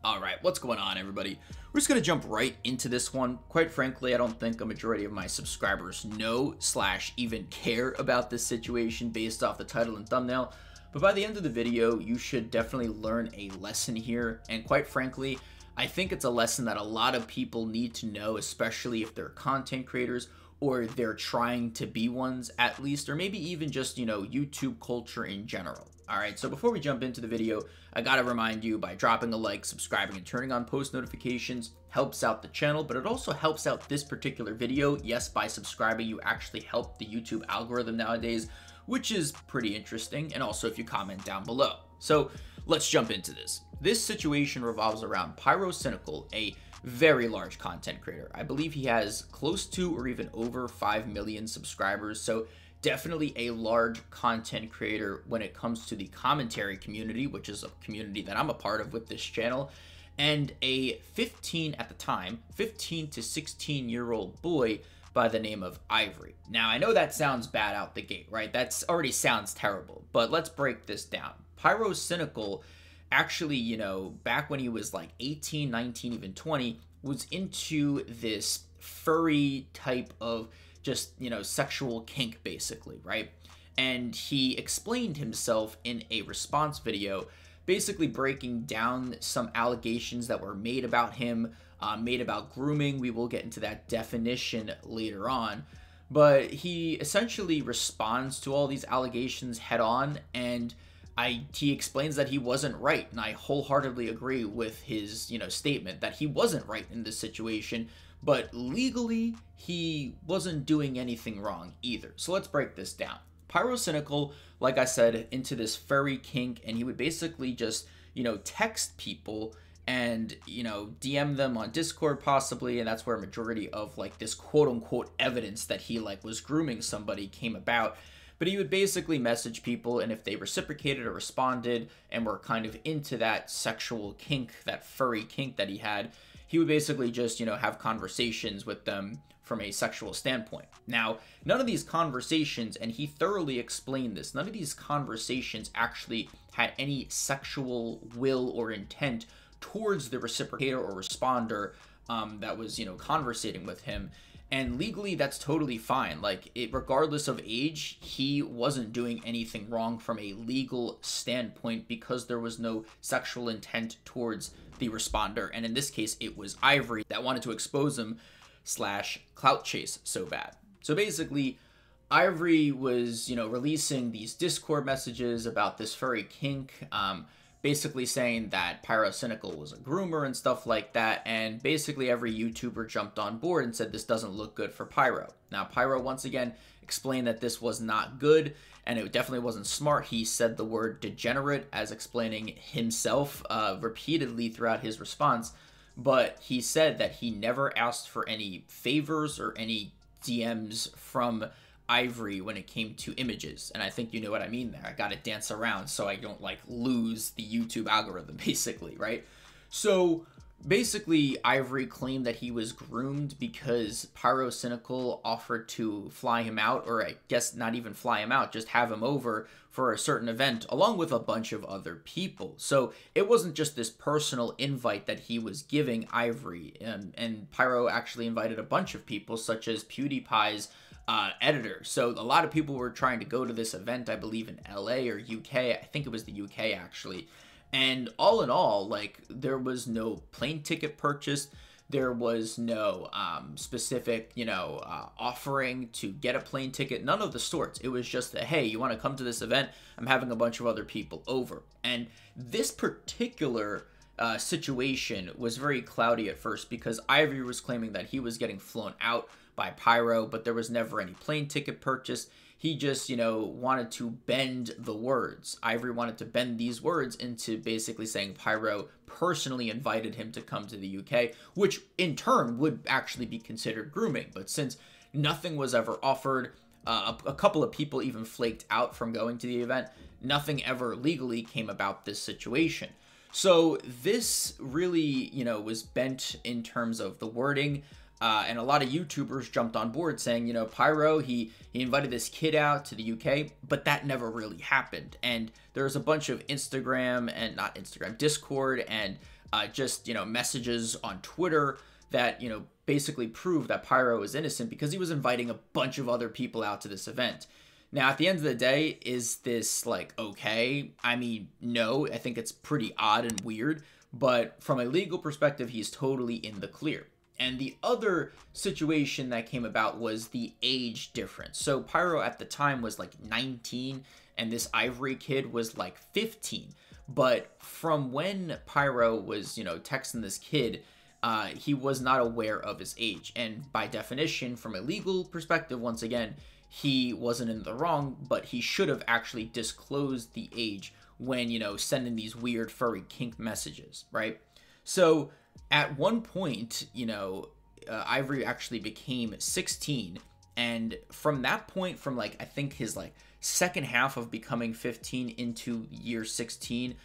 Alright, what's going on, everybody? We're just going to jump right into this one. Quite frankly, I don't think a majority of my subscribers know / even care about this situation based off the title and thumbnail. But by the end of the video, you should definitely learn a lesson here. And quite frankly, I think it's a lesson that a lot of people need to know, especially if they're content creators or they're trying to be ones at least, or maybe even just, YouTube culture in general. Alright, so before we jump into the video, I gotta remind you by dropping a like, subscribing, and turning on post notifications helps out the channel, but it also helps out this particular video. Yes, by subscribing, you actually help the YouTube algorithm nowadays, which is pretty interesting, and also if you comment down below. So let's jump into this. This situation revolves around Pyrocynical, a very large content creator. I believe he has close to or even over 5 million subscribers, so definitely a large content creator when it comes to the commentary community, which is a community that I'm a part of with this channel, and a 15 to 16-year-old boy by the name of Ivory. Now, I know that sounds bad out the gate, right? That's already sounds terrible, but let's break this down. Pyrocynical actually, back when he was like 18, 19, even 20, was into this furry type of just, sexual kink, basically, right? And he explained himself in a response video, basically breaking down some allegations that were made about him, made about grooming. We will get into that definition later on. But he essentially responds to all these allegations head on, and he explains that he wasn't right, and I wholeheartedly agree with his, statement that he wasn't right in this situation, but legally, he wasn't doing anything wrong either. So let's break this down. Pyrocynical, like I said, into this furry kink, and he would basically just, text people and, DM them on Discord possibly, and that's where a majority of, this quote-unquote evidence that he, was grooming somebody came about. But he would basically message people, and if they reciprocated or responded and were kind of into that sexual kink, that furry kink that he had, he would basically just, have conversations with them from a sexual standpoint. Now, none of these conversations, and he thoroughly explained this, none of these conversations actually had any sexual will or intent towards the reciprocator or responder that was, conversating with him. And legally, that's totally fine. Regardless of age, he wasn't doing anything wrong from a legal standpoint because there was no sexual intent towards the responder. And in this case, it was Ivory that wanted to expose him / clout chase so bad. So basically, Ivory was, releasing these Discord messages about this furry kink, basically saying that Pyrocynical was a groomer and stuff like that, and basically every YouTuber jumped on board and said this doesn't look good for Pyro. Now, Pyro once again explained that this was not good, and it definitely wasn't smart. He said the word degenerate as explaining himself repeatedly throughout his response, but he said that he never asked for any favors or any DMs from Ivory when it came to images, and I think you know what I mean there. I gotta dance around so I don't lose the YouTube algorithm, basically, right? So basically, Ivory claimed that he was groomed because Pyrocynical offered to fly him out, or I guess not even fly him out, just have him over for a certain event along with a bunch of other people. So it wasn't just this personal invite that he was giving Ivory, and Pyro actually invited a bunch of people, such as PewDiePie's editor. So a lot of people were trying to go to this event, I believe in LA or UK. I think it was the UK actually. And all in all, there was no plane ticket purchased. There was no specific, offering to get a plane ticket. None of the sorts. It was just that, hey, you want to come to this event? I'm having a bunch of other people over. And this particular situation was very cloudy at first because Ivory was claiming that he was getting flown out by Pyro, but there was never any plane ticket purchased. He just, wanted to bend the words. Ivory wanted to bend these words into basically saying Pyro personally invited him to come to the UK, which in turn would actually be considered grooming. But since nothing was ever offered, a couple of people even flaked out from going to the event, nothing ever legally came about this situation. So this really, was bent in terms of the wording. And a lot of YouTubers jumped on board saying, Pyro, he invited this kid out to the UK, but that never really happened. And there's a bunch of Discord and just, messages on Twitter that, basically prove that Pyro is innocent because he was inviting a bunch of other people out to this event. Now, at the end of the day, is this like okay? I mean, no, I think it's pretty odd and weird, but from a legal perspective, he's totally in the clear. And the other situation that came about was the age difference. So Pyro at the time was like 19 and this Ivory kid was like 15. But from when Pyro was, texting this kid, he was not aware of his age. And by definition, from a legal perspective, once again, he wasn't in the wrong, but he should have actually disclosed the age when, sending these weird furry kink messages, right? So at one point, Ivory actually became 16. And from that point, from like, I think his like second half of becoming 15 into year 16,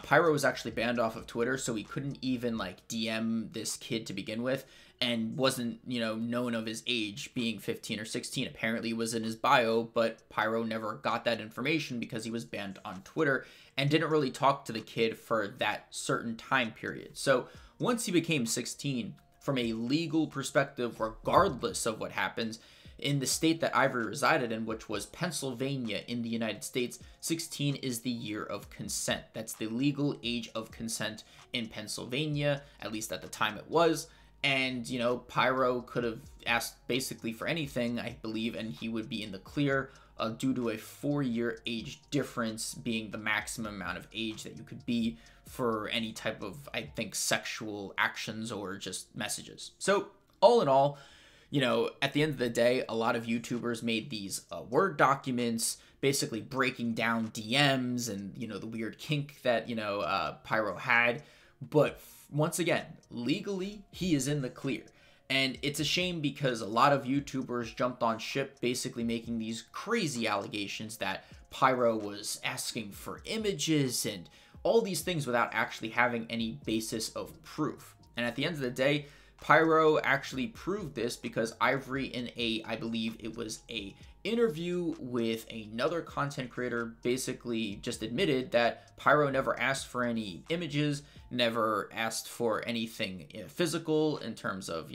Pyro was actually banned off of Twitter, so he couldn't even like DM this kid to begin with, and wasn't, known of his age being 15 or 16. Apparently it was in his bio, but Pyro never got that information because he was banned on Twitter and didn't really talk to the kid for that certain time period. So once he became 16, from a legal perspective, regardless of what happens, in the state that Ivory resided in, which was Pennsylvania in the United States, 16 is the year of consent. That's the legal age of consent in Pennsylvania, at least at the time it was. And, Pyro could have asked basically for anything, I believe, and he would be in the clear due to a 4-year age difference being the maximum amount of age that you could be for any type of, I think, sexual actions or just messages. So all in all, at the end of the day, a lot of YouTubers made these Word documents basically breaking down DMs and, the weird kink that, Pyro had. But once again, legally, he is in the clear. And it's a shame because a lot of YouTubers jumped on ship basically making these crazy allegations that Pyro was asking for images and all these things without actually having any basis of proof. And at the end of the day, Pyro actually proved this because Ivory in I believe it was a interview with another content creator, basically just admitted that Pyro never asked for any images, never asked for anything physical in terms of,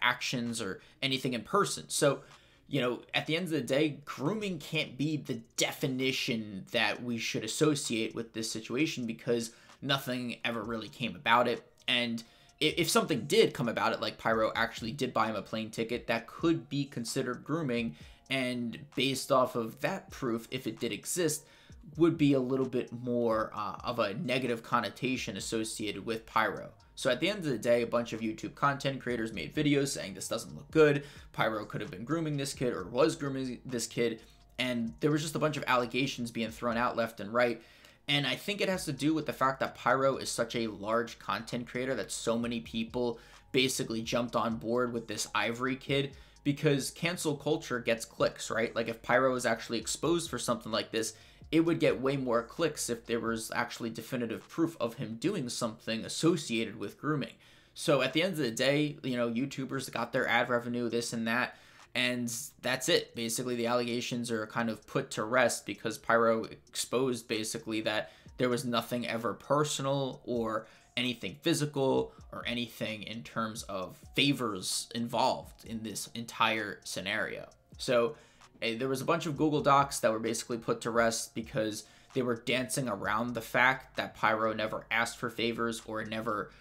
actions or anything in person. So, at the end of the day, grooming can't be the definition that we should associate with this situation because nothing ever really came about it. And if something did come about it, like Pyro actually did buy him a plane ticket, that could be considered grooming. And based off of that proof, if it did exist, would be a little bit more of a negative connotation associated with Pyro. So at the end of the day, a bunch of YouTube content creators made videos saying this doesn't look good. Pyro could have been grooming this kid or was grooming this kid. And there was just a bunch of allegations being thrown out left and right. And I think it has to do with the fact that Pyro is such a large content creator that so many people basically jumped on board with this Ivory kid because cancel culture gets clicks, right? Like if Pyro was actually exposed for something like this, it would get way more clicks if there was actually definitive proof of him doing something associated with grooming. So at the end of the day, YouTubers got their ad revenue, this and that, and that's it. Basically, the allegations are kind of put to rest because Pyro exposed basically that there was nothing ever personal or anything physical or anything in terms of favors involved in this entire scenario. So there was a bunch of Google Docs that were basically put to rest because they were dancing around the fact that Pyro never asked for favors or never,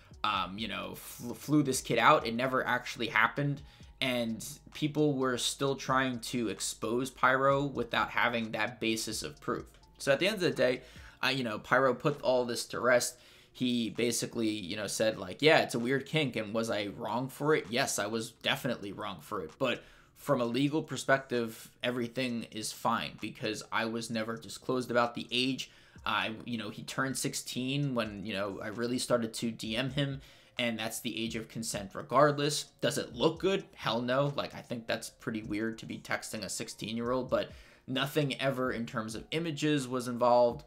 flew this kid out. It never actually happened. And people were still trying to expose Pyro without having that basis of proof. So at the end of the day, Pyro put all this to rest. He basically, said like, yeah, it's a weird kink. And was I wrong for it? Yes, I was definitely wrong for it. But from a legal perspective, everything is fine because I was never disclosed about the age. He turned 16 when, I really started to DM him. And that's the age of consent regardless. Does it look good? Hell no. Like, I think that's pretty weird to be texting a 16-year-old, but nothing ever in terms of images was involved.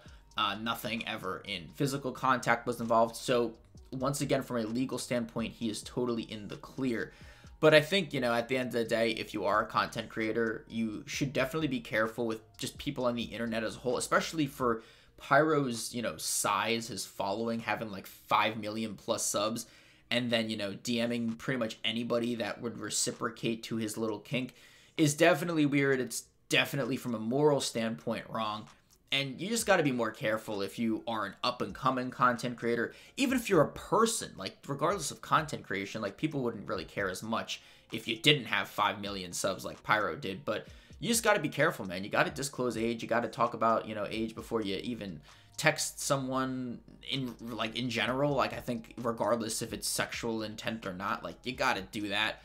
Nothing ever in physical contact was involved. So once again, from a legal standpoint, he is totally in the clear. But I think, at the end of the day, if you are a content creator, you should definitely be careful with just people on the internet as a whole, especially for Pyro's, you know, size, his following, having like 5 million plus subs, and then, you know, DMing pretty much anybody that would reciprocate to his little kink is definitely weird. It's definitely, from a moral standpoint, wrong. And you just got to be more careful if you are an up-and-coming content creator. Even if you're a person, like, regardless of content creation, like, people wouldn't really care as much if you didn't have 5 million subs like Pyro did. But you just got to be careful, man. You got to disclose age. You got to talk about, you know, age before you even text someone in general. Like, I think regardless if it's sexual intent or not, like, you got to do that.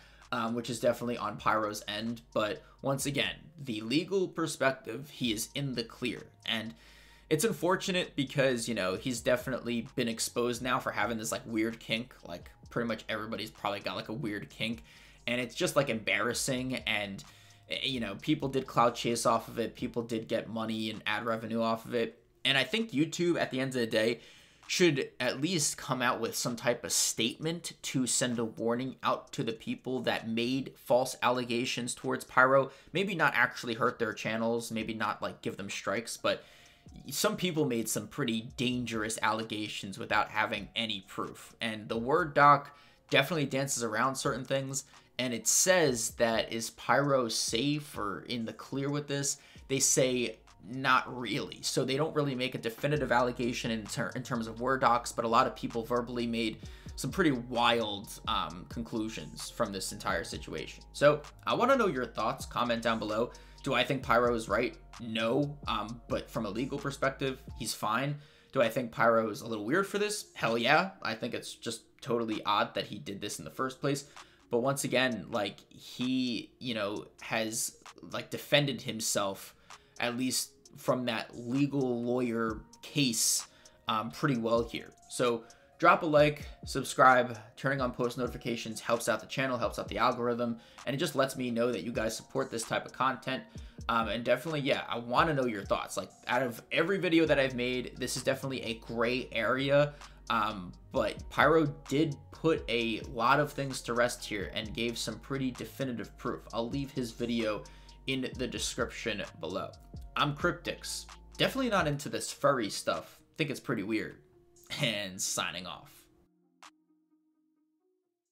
Which is definitely on Pyro's end. But once again, the legal perspective, he is in the clear. And it's unfortunate because, you know, he's definitely been exposed now for having this, like, weird kink. Like, pretty much everybody's probably got, like, a weird kink. And it's just, like, embarrassing. And, you know, people did clout chase off of it. People did get money and ad revenue off of it. And I think YouTube, at the end of the day, should at least come out with some type of statement to send a warning out to the people that made false allegations towards Pyro. Maybe not actually hurt their channels, maybe not like give them strikes, but some people made some pretty dangerous allegations without having any proof. And the Word doc definitely dances around certain things, and it says that is Pyro safe or in the clear with this? They say not really. So they don't really make a definitive allegation in terms of Word docs, but a lot of people verbally made some pretty wild conclusions from this entire situation. So I want to know your thoughts. Comment down below. Do I think Pyro is right? No. But from a legal perspective, he's fine. Do I think Pyro is a little weird for this? Hell yeah. I think it's just totally odd that he did this in the first place. But once again, like, he, you know, has like defended himself, at least from that legal lawyer case, pretty well here. So drop a like, subscribe. Turning on post notifications helps out the channel, helps out the algorithm, and it just lets me know that you guys support this type of content. And definitely, yeah, I want to know your thoughts. Like, out of every video that I've made, this is definitely a gray area. But Pyro did put a lot of things to rest here and gave some pretty definitive proof. I'll leave his video in the description below. I'm Cryptix. Definitely not into this furry stuff. Think it's pretty weird. And signing off.